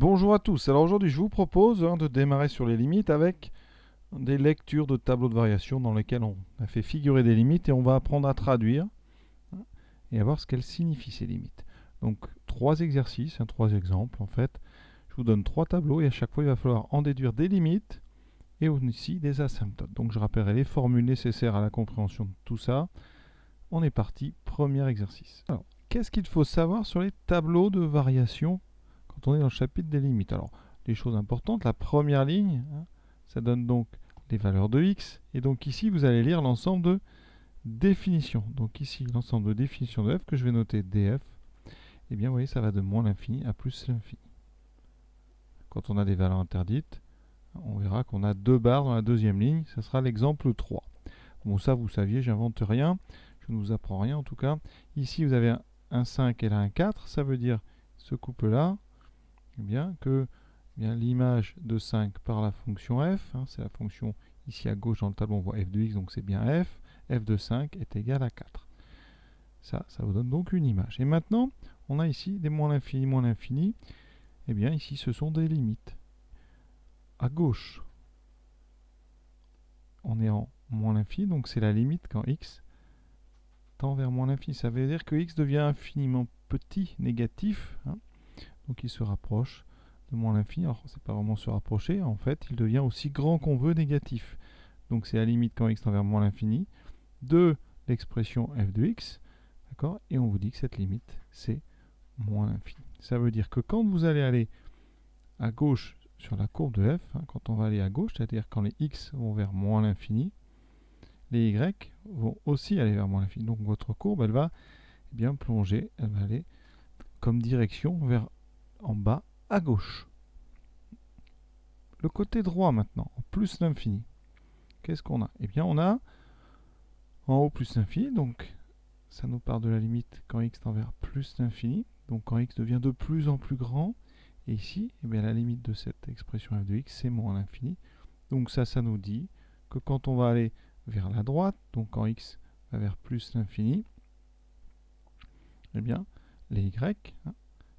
Bonjour à tous. Alors aujourd'hui, je vous propose de démarrer sur les limites avec des lectures de tableaux de variation dans lesquels on a fait figurer des limites et on va apprendre à traduire et à voir ce qu'elles signifient ces limites. Donc trois exercices, trois exemples en fait. Je vous donne trois tableaux et à chaque fois, il va falloir en déduire des limites et aussi des asymptotes. Donc je rappellerai les formules nécessaires à la compréhension de tout ça. On est parti, premier exercice. Alors, qu'est-ce qu'il faut savoir sur les tableaux de variation quand on est dans le chapitre des limites? Alors, les choses importantes, la première ligne, ça donne donc les valeurs de x. Et donc ici, vous allez lire l'ensemble de définitions. Donc ici, l'ensemble de définitions de f que je vais noter df. Eh bien, vous voyez, ça va de moins l'infini à plus l'infini. Quand on a des valeurs interdites, on verra qu'on a deux barres dans la deuxième ligne. Ça sera l'exemple 3. Bon, ça, vous saviez, j'invente rien. Je ne vous apprends rien en tout cas. Ici, vous avez un 5 et là un 4. Ça veut dire ce couple-là, eh bien, que l'image de 5 par la fonction f, c'est la fonction ici à gauche dans le tableau, on voit f de x, donc c'est bien f de 5 est égal à 4. Ça vous donne donc une image. Et maintenant, on a ici des moins l'infini. Eh bien, ici, ce sont des limites. À gauche, on est en moins l'infini, donc c'est la limite quand x tend vers moins l'infini. Ça veut dire que x devient infiniment petit, négatif, donc il se rapproche de moins l'infini. Alors, c'est pas vraiment se rapprocher, en fait, il devient aussi grand qu'on veut négatif. Donc, c'est la limite quand x tend vers moins l'infini de l'expression f de x, d'accord? Et on vous dit que cette limite, c'est moins l'infini. Ça veut dire que quand vous allez aller à gauche sur la courbe de f, quand on va aller à gauche, c'est-à-dire quand les x vont vers moins l'infini, les y vont aussi aller vers moins l'infini. Donc, votre courbe, elle va bien plonger, elle va aller comme direction vers en bas à gauche. Le côté droit maintenant, en plus l'infini. Qu'est-ce qu'on a? Eh bien, on a en haut plus l'infini, donc ça nous part de la limite quand x tend vers plus l'infini, donc quand x devient de plus en plus grand. Et ici, eh bien, la limite de cette expression f de x, c'est moins l'infini. Donc ça nous dit que quand on va aller vers la droite, donc quand x va vers plus l'infini, eh bien, les y,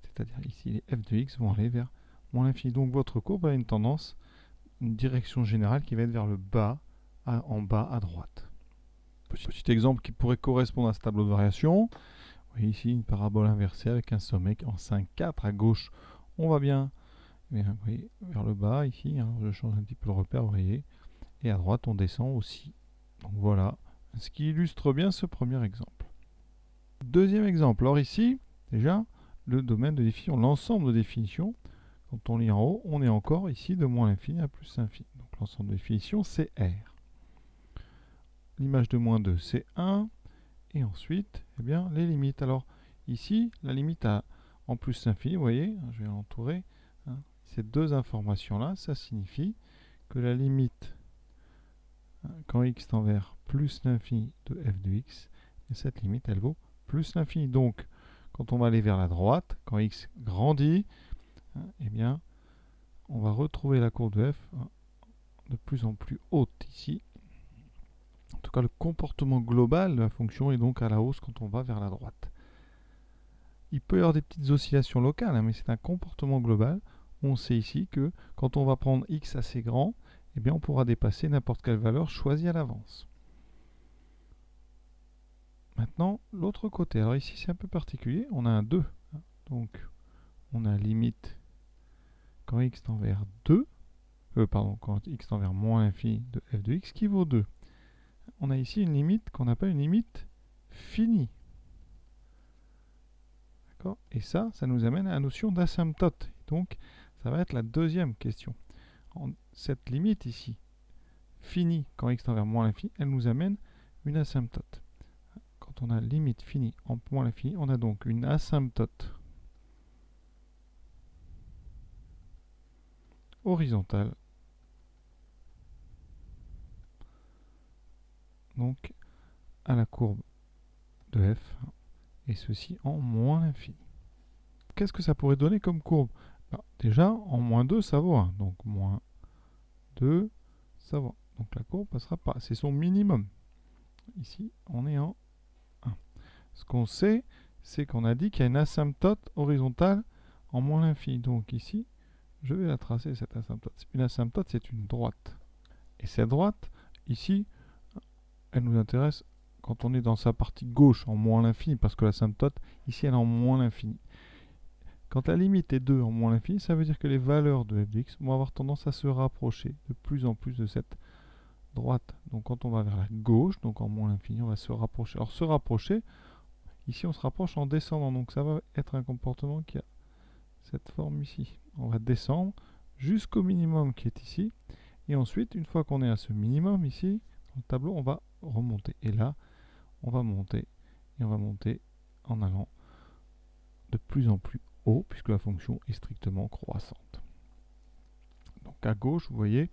c'est-à-dire ici les f de x, vont aller vers moins l'infini. Donc votre courbe a une tendance, une direction générale qui va être vers le bas, en bas à droite. Petit exemple qui pourrait correspondre à ce tableau de variation. Vous voyez ici une parabole inversée avec un sommet en 5, 4. À gauche, on va bien, vous voyez, vers le bas ici. Alors je change un petit peu le repère, vous voyez. Et à droite, on descend aussi. Donc voilà, ce qui illustre bien ce premier exemple. Deuxième exemple. Alors ici, déjà, le domaine de définition, l'ensemble de définitions. Quand on lit en haut, on est encore ici de moins l'infini à plus l'infini. Donc l'ensemble de définition, c'est R. L'image de moins 2, c'est 1. Et ensuite, eh bien, les limites. Alors ici, la limite en plus l'infini, vous voyez, je vais l'entourer. Ces deux informations-là, ça signifie que la limite quand x tend vers plus l'infini de f de x, et cette limite, elle vaut plus l'infini. Donc, quand on va aller vers la droite, quand x grandit, eh bien, on va retrouver la courbe de f de plus en plus haute ici. En tout cas, le comportement global de la fonction est donc à la hausse quand on va vers la droite. Il peut y avoir des petites oscillations locales, mais c'est un comportement global. On sait ici que quand on va prendre x assez grand, eh bien, on pourra dépasser n'importe quelle valeur choisie à l'avance. Maintenant, l'autre côté. Alors ici, c'est un peu particulier. On a un 2. Donc, on a limite quand x tend vers 2. Quand x tend vers moins l'infini de f de x qui vaut 2. On a ici une limite qu'on appelle une limite finie. Et ça nous amène à la notion d'asymptote. Donc, ça va être la deuxième question. Cette limite ici, finie quand x tend vers moins l'infini, elle nous amène une asymptote. Quand on a limite finie en moins l'infini, on a donc une asymptote horizontale. Donc, à la courbe de f, et ceci en moins l'infini. Qu'est-ce que ça pourrait donner comme courbe? Déjà, en moins 2, ça vaut 1. Donc, moins 2, ça vaut 1. Donc, la courbe passera pas. C'est son minimum. Ici, on est en 1. Ce qu'on sait, c'est qu'on a dit qu'il y a une asymptote horizontale en moins l'infini. Donc, ici, je vais la tracer, cette asymptote. Une asymptote, c'est une droite. Et cette droite, ici, elle nous intéresse quand on est dans sa partie gauche, en moins l'infini, parce que l'asymptote, ici, elle est en moins l'infini. Quand la limite est 2 en moins l'infini, ça veut dire que les valeurs de f de x vont avoir tendance à se rapprocher de plus en plus de cette droite. Donc quand on va vers la gauche, donc en moins l'infini, on va se rapprocher. Alors se rapprocher, ici on se rapproche en descendant, donc ça va être un comportement qui a cette forme ici. On va descendre jusqu'au minimum qui est ici, et ensuite, une fois qu'on est à ce minimum ici, dans le tableau, on va remonter. Et là, on va monter, et on va monter en allant de plus en plus haut, puisque la fonction est strictement croissante. Donc à gauche, vous voyez,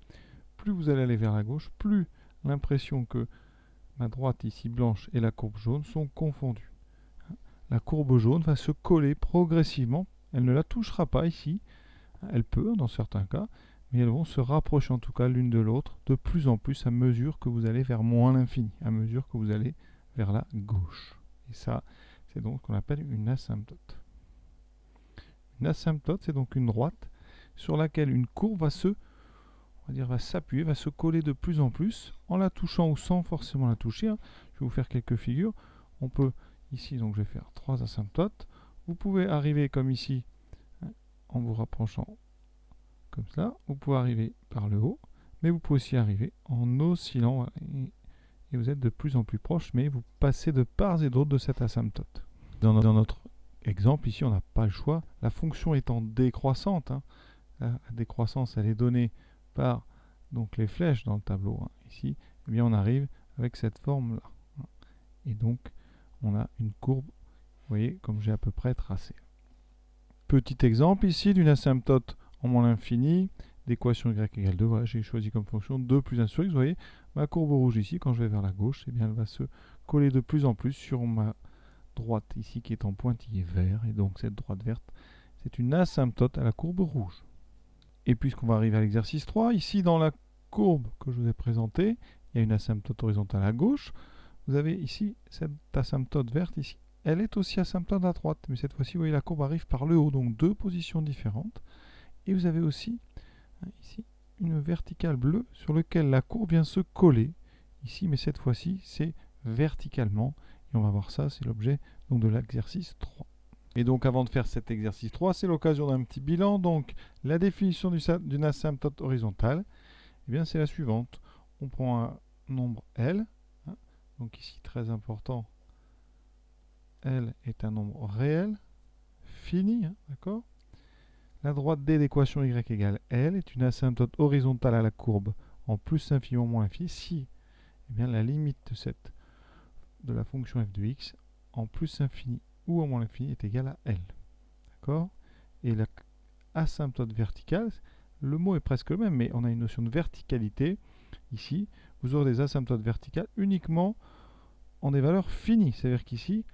plus vous allez aller vers la gauche, plus l'impression que ma droite ici blanche et la courbe jaune sont confondues. La courbe jaune va se coller progressivement, elle ne la touchera pas ici, elle peut dans certains cas, mais elles vont se rapprocher en tout cas l'une de l'autre de plus en plus à mesure que vous allez vers moins l'infini, à mesure que vous allez vers la gauche. Et ça, c'est donc ce qu'on appelle une asymptote. Une asymptote, c'est donc une droite sur laquelle une courbe va s'appuyer, va se coller de plus en plus en la touchant ou sans forcément la toucher. Je vais vous faire quelques figures. On peut ici, donc je vais faire 3 asymptotes. Vous pouvez arriver comme ici en vous rapprochant comme cela. Vous pouvez arriver par le haut, mais vous pouvez aussi arriver en oscillant et vous êtes de plus en plus proche, mais vous passez de part et d'autre de cette asymptote. Dans notre exemple, ici, on n'a pas le choix. La fonction étant décroissante, la décroissance, elle est donnée par donc les flèches dans le tableau. Ici, eh bien, on arrive avec cette forme-là. Et donc, on a une courbe, vous voyez, comme j'ai à peu près tracé. Petit exemple ici d'une asymptote en moins l'infini, d'équation y égale 2. Voilà, j'ai choisi comme fonction 2 plus 1 sur x. Vous voyez, ma courbe rouge ici, quand je vais vers la gauche, eh bien, elle va se coller de plus en plus sur ma droite ici qui est en pointillé vert. Et donc, cette droite verte, c'est une asymptote à la courbe rouge. Et puisqu'on va arriver à l'exercice 3, ici dans la courbe que je vous ai présentée, il y a une asymptote horizontale à gauche. Vous avez ici cette asymptote verte ici. Elle est aussi asymptote à droite, mais cette fois-ci, vous voyez, la courbe arrive par le haut, donc 2 positions différentes. Et vous avez aussi ici une verticale bleue sur laquelle la courbe vient se coller ici, mais cette fois-ci, c'est verticalement. Et on va voir ça, c'est l'objet de l'exercice 3. Et donc avant de faire cet exercice 3, c'est l'occasion d'un petit bilan. Donc la définition d'une asymptote horizontale, eh bien c'est la suivante. On prend un nombre L, donc ici très important, L est un nombre réel, fini, d'accord. La droite D d'équation y égale L est une asymptote horizontale à la courbe en plus infini ou moins infini si bien, la limite de la fonction f de x en plus infini ou en moins l'infini est égale à L. D'accord. Et la asymptote verticale, le mot est presque le même, mais on a une notion de verticalité. Ici, vous aurez des asymptotes verticales uniquement en des valeurs finies. C'est-à-dire qu'ici,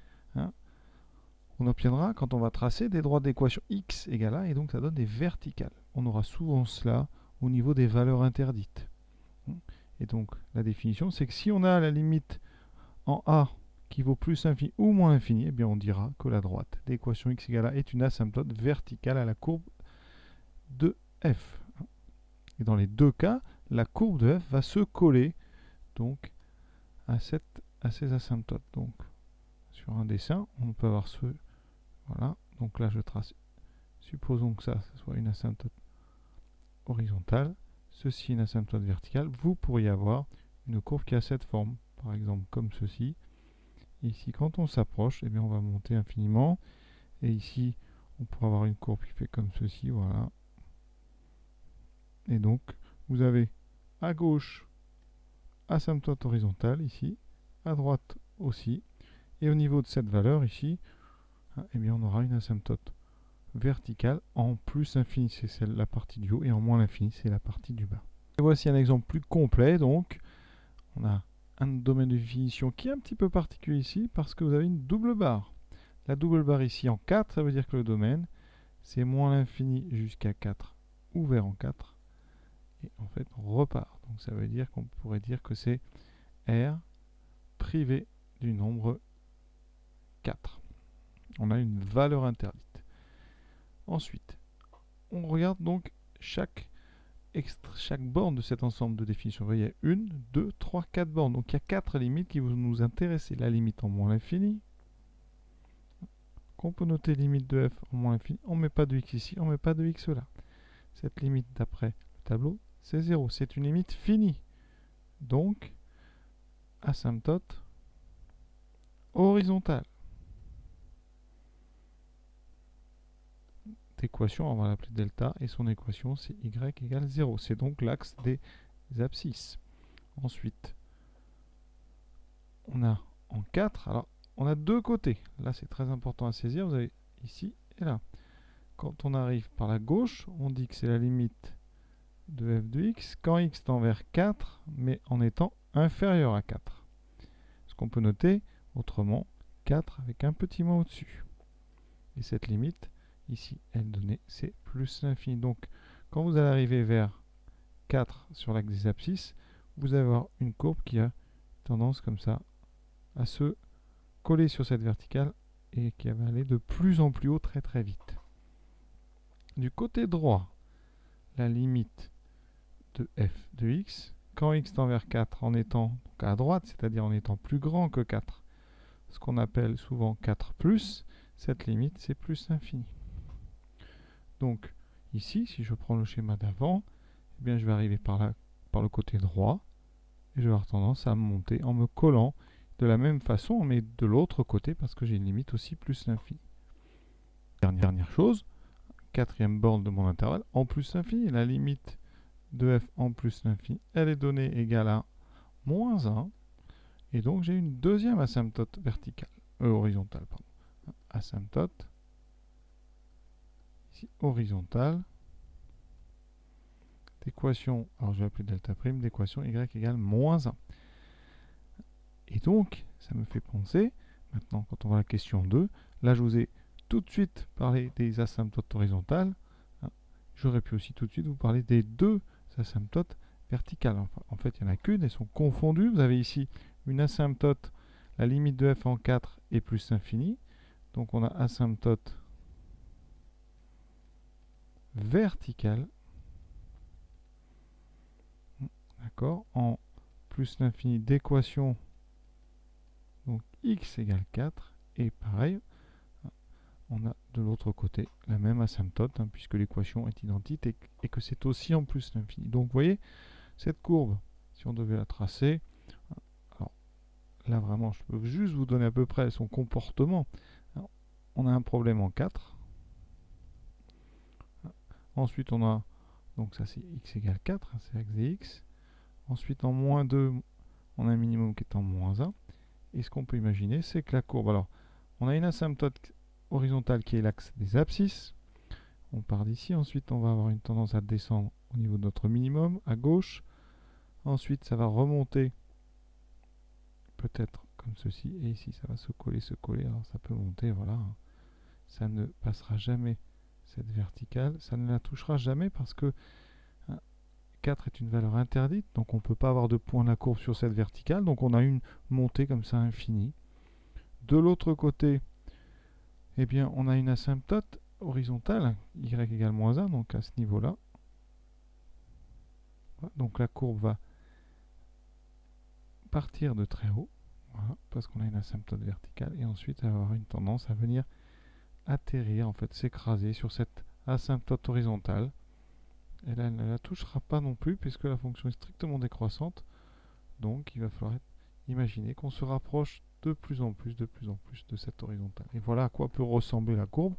on obtiendra, quand on va tracer, des droites d'équation x égale a, et donc ça donne des verticales. On aura souvent cela au niveau des valeurs interdites. Et donc, la définition, c'est que si on a la limite en a qui vaut plus infini ou moins infini, eh bien on dira que la droite d'équation x égale a est une asymptote verticale à la courbe de f. Et dans les deux cas, la courbe de f va se coller donc à ces asymptotes. Donc sur un dessin, on peut avoir ce... Voilà, donc là je trace... Supposons que ça soit une asymptote horizontale, ceci une asymptote verticale. Vous pourriez avoir une courbe qui a cette forme, par exemple comme ceci. Ici, quand on s'approche, eh bien, on va monter infiniment. Et ici, on pourra avoir une courbe qui fait comme ceci, voilà. Et donc, vous avez à gauche asymptote horizontale ici, à droite aussi. Et au niveau de cette valeur ici, eh bien, on aura une asymptote verticale en plus infini, c'est la partie du haut, et en moins l'infini, c'est la partie du bas. Et voici un exemple plus complet. Donc, on a un domaine de définition qui est un petit peu particulier ici, parce que vous avez une double barre. La double barre ici en 4, ça veut dire que le domaine, c'est moins l'infini jusqu'à 4, ouvert en 4. Et en fait, on repart. Donc ça veut dire qu'on pourrait dire que c'est R privé du nombre 4. On a une valeur interdite. Ensuite, on regarde donc chaque borne de cet ensemble de définition. Vous voyez, il y a 1, 2, 3, 4 bornes. Donc il y a 4 limites qui vont nous intéresser. La limite en moins l'infini, qu'on peut noter limite de f en moins l'infini. On ne met pas de x ici, on ne met pas de x là. Cette limite d'après le tableau, c'est 0. C'est une limite finie. Donc, asymptote horizontale. Équation, on va l'appeler delta, et son équation c'est y égale 0. C'est donc l'axe des abscisses. Ensuite, on a en 4, alors on a deux côtés. Là c'est très important à saisir, vous avez ici et là. Quand on arrive par la gauche, on dit que c'est la limite de f de x quand x tend vers 4, mais en étant inférieur à 4. Ce qu'on peut noter autrement, 4 avec un petit moins au-dessus. Et cette limite, ici, elle donnée, c'est plus l'infini. Donc, quand vous allez arriver vers 4 sur l'axe des abscisses, vous allez avoir une courbe qui a tendance comme ça à se coller sur cette verticale et qui va aller de plus en plus haut très très vite. Du côté droit, la limite de f de x, quand x tend vers 4 en étant donc à droite, c'est-à-dire en étant plus grand que 4, ce qu'on appelle souvent 4 plus, cette limite c'est plus l'infini. Donc ici, si je prends le schéma d'avant, eh bien je vais arriver par le côté droit et je vais avoir tendance à monter en me collant de la même façon, mais de l'autre côté parce que j'ai une limite aussi plus l'infini. Dernière chose, quatrième borne de mon intervalle, en plus l'infini, la limite de f en plus l'infini, elle est donnée égale à moins 1, et donc j'ai une deuxième asymptote verticale, horizontale, pardon. Asymptote, ici horizontale, d'équation, alors je vais appeler delta prime, d'équation y égale moins 1. Et donc, ça me fait penser, maintenant quand on voit la question 2, là je vous ai tout de suite parlé des asymptotes horizontales, j'aurais pu aussi tout de suite vous parler des deux asymptotes verticales. Enfin, en fait, il n'y en a qu'une, elles sont confondues. Vous avez ici une asymptote, la limite de f en 4 est plus l'infini. Donc on a asymptote verticale, d'accord, en plus l'infini d'équation, donc x égale 4, et pareil, on a de l'autre côté la même asymptote, puisque l'équation est identique et que c'est aussi en plus l'infini. Donc vous voyez, cette courbe, si on devait la tracer, alors là vraiment je peux juste vous donner à peu près son comportement. Alors, on a un problème en 4. Ensuite on a, donc ça c'est x égale 4, c'est l'axe des x. Ensuite en moins 2, on a un minimum qui est en moins 1. Et ce qu'on peut imaginer, c'est que la courbe, alors on a une asymptote horizontale qui est l'axe des abscisses. On part d'ici, ensuite on va avoir une tendance à descendre au niveau de notre minimum à gauche. Ensuite ça va remonter peut-être comme ceci, et ici ça va se coller, alors ça peut monter, voilà. Ça ne passera jamais cette verticale, ça ne la touchera jamais parce que 4 est une valeur interdite, donc on ne peut pas avoir de point de la courbe sur cette verticale, donc on a une montée comme ça infinie. De l'autre côté, eh bien, on a une asymptote horizontale, y égale moins 1, donc à ce niveau-là. Voilà, donc la courbe va partir de très haut, voilà, parce qu'on a une asymptote verticale, et ensuite avoir une tendance à venir atterrir, en fait s'écraser sur cette asymptote horizontale. Et là, elle ne la touchera pas non plus, puisque la fonction est strictement décroissante. Donc, il va falloir imaginer qu'on se rapproche de plus en plus de cette horizontale. Et voilà à quoi peut ressembler la courbe.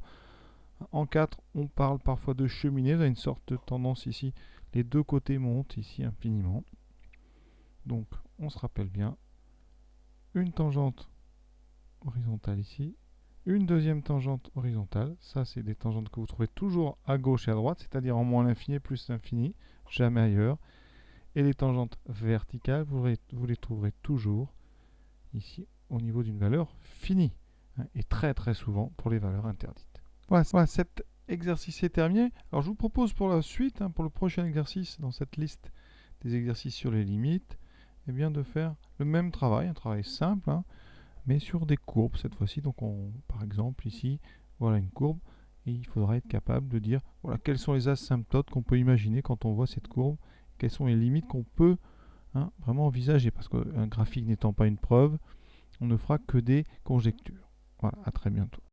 En 4, on parle parfois de cheminée. Vous avez une sorte de tendance ici. Les deux côtés montent ici infiniment. Donc, on se rappelle bien. Une tangente horizontale ici. Une deuxième tangente horizontale. Ça, c'est des tangentes que vous trouvez toujours à gauche et à droite, c'est-à-dire en moins l'infini plus l'infini, jamais ailleurs. Et les tangentes verticales, vous les trouverez toujours ici au niveau d'une valeur finie, et très très souvent pour les valeurs interdites. Voilà, cet exercice est terminé. Alors je vous propose pour la suite, pour le prochain exercice dans cette liste des exercices sur les limites, eh bien de faire le même travail, un travail simple, mais sur des courbes cette fois-ci. Donc par exemple ici, voilà une courbe, Et il faudra être capable de dire voilà, quelles sont les asymptotes qu'on peut imaginer quand on voit cette courbe, quelles sont les limites qu'on peut vraiment envisager, parce qu'un graphique n'étant pas une preuve, on ne fera que des conjectures. Voilà, à très bientôt.